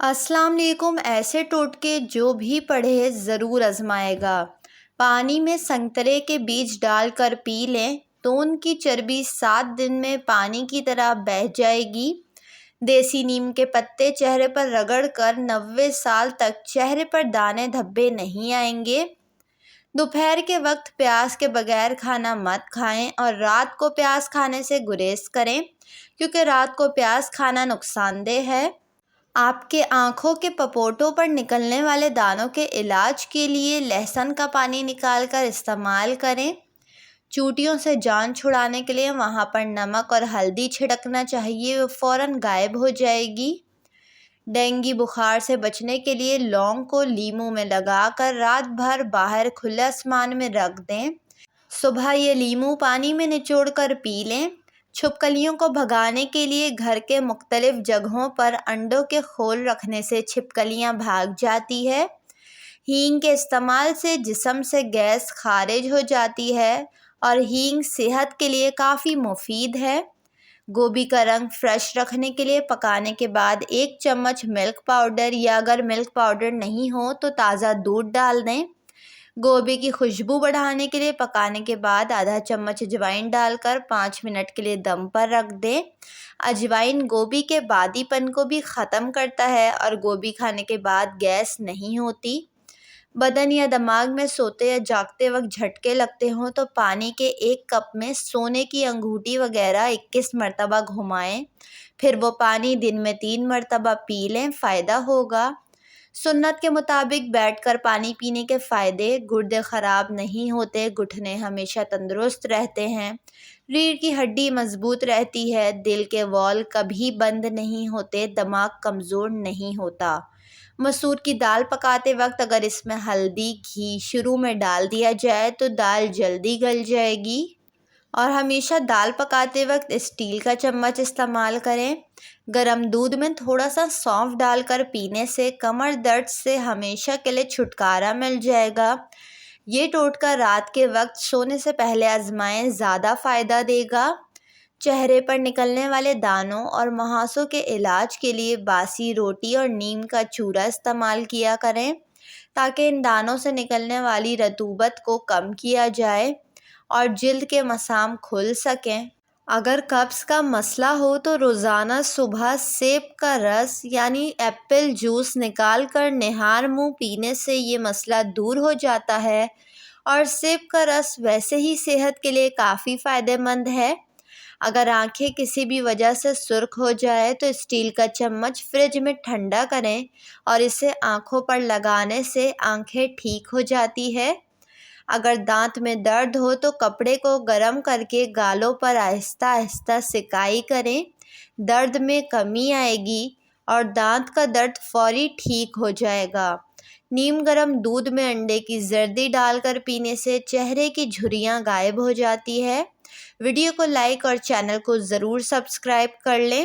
السلام علیکم۔ ایسے ٹوٹکے جو بھی پڑھے ضرور آزمائے گا۔ پانی میں سنترے کے بیج ڈال کر پی لیں تو ان کی چربی 7 دن میں پانی کی طرح بہہ جائے گی۔ دیسی نیم کے پتے چہرے پر رگڑ کر 90 سال تک چہرے پر دانے دھبے نہیں آئیں گے۔ دوپہر کے وقت پیاز کے بغیر کھانا مت کھائیں اور رات کو پیاز کھانے سے گریز کریں کیونکہ رات کو پیاز کھانا نقصان دہ ہے۔ آپ کے آنکھوں کے پپوٹوں پر نکلنے والے دانوں کے علاج کے لیے لہسن کا پانی نکال کر استعمال کریں۔ چوٹیوں سے جان چھڑانے کے لیے وہاں پر نمک اور ہلدی چھڑکنا چاہیے، وہ فوراً غائب ہو جائے گی۔ ڈینگی بخار سے بچنے کے لیے لونگ کو لیموں میں لگا کر رات بھر باہر کھلے آسمان میں رکھ دیں۔ صبح یہ لیموں پانی میں نچوڑ کر پی لیں۔ چھپکلیوں کو بھگانے کے لیے گھر کے مختلف جگہوں پر انڈوں کے خول رکھنے سے چھپکلیاں بھاگ جاتی ہے۔ ہینگ کے استعمال سے جسم سے گیس خارج ہو جاتی ہے اور ہینگ صحت کے لیے کافی مفید ہے۔ گوبھی کا رنگ فریش رکھنے کے لیے پکانے کے بعد 1 چمچ ملک پاؤڈر یا اگر ملک پاؤڈر نہیں ہو تو تازہ دودھ ڈال دیں۔ گوبھی کی خوشبو بڑھانے کے لیے پکانے کے بعد آدھا چمچ اجوائن ڈال کر 5 منٹ کے لیے دم پر رکھ دیں۔ اجوائن گوبھی کے بادی پن کو بھی ختم کرتا ہے اور گوبھی کھانے کے بعد گیس نہیں ہوتی۔ بدن یا دماغ میں سوتے یا جاگتے وقت جھٹکے لگتے ہوں تو پانی کے 1 کپ میں سونے کی انگوٹھی وغیرہ 21 مرتبہ گھمائیں، پھر وہ پانی دن میں 3 مرتبہ پی لیں، فائدہ ہوگا۔ سنت کے مطابق بیٹھ کر پانی پینے کے فائدے: گردے خراب نہیں ہوتے، گھٹنے ہمیشہ تندرست رہتے ہیں، ریڑھ کی ہڈی مضبوط رہتی ہے، دل کے والو کبھی بند نہیں ہوتے، دماغ کمزور نہیں ہوتا۔ مسور کی دال پکاتے وقت اگر اس میں ہلدی، گھی شروع میں ڈال دیا جائے تو دال جلدی گل جائے گی۔ اور ہمیشہ دال پکاتے وقت اسٹیل کا چمچ استعمال کریں۔ گرم دودھ میں تھوڑا سا سونف ڈال کر پینے سے کمر درد سے ہمیشہ کے لیے چھٹکارا مل جائے گا۔ یہ ٹوٹکا رات کے وقت سونے سے پہلے آزمائیں، زیادہ فائدہ دے گا۔ چہرے پر نکلنے والے دانوں اور مہاسوں کے علاج کے لیے باسی روٹی اور نیم کا چورا استعمال کیا کریں تاکہ ان دانوں سے نکلنے والی رطوبت کو کم کیا جائے اور جلد کے مسام کھل سکیں۔ اگر قبض کا مسئلہ ہو تو روزانہ صبح سیب کا رس یعنی ایپل جوس نکال کر نہار منہ پینے سے یہ مسئلہ دور ہو جاتا ہے، اور سیب کا رس ویسے ہی صحت کے لیے کافی فائدہ مند ہے۔ اگر آنکھیں کسی بھی وجہ سے سرخ ہو جائے تو اسٹیل کا چمچ فریج میں ٹھنڈا کریں اور اسے آنکھوں پر لگانے سے آنکھیں ٹھیک ہو جاتی ہے۔ اگر دانت میں درد ہو تو کپڑے کو گرم کر کے گالوں پر آہستہ آہستہ سکائی کریں، درد میں کمی آئے گی اور دانت کا درد فوری ٹھیک ہو جائے گا۔ نیم گرم دودھ میں انڈے کی زردی ڈال کر پینے سے چہرے کی جھریاں غائب ہو جاتی ہے۔ ویڈیو کو لائک اور چینل کو ضرور سبسکرائب کر لیں۔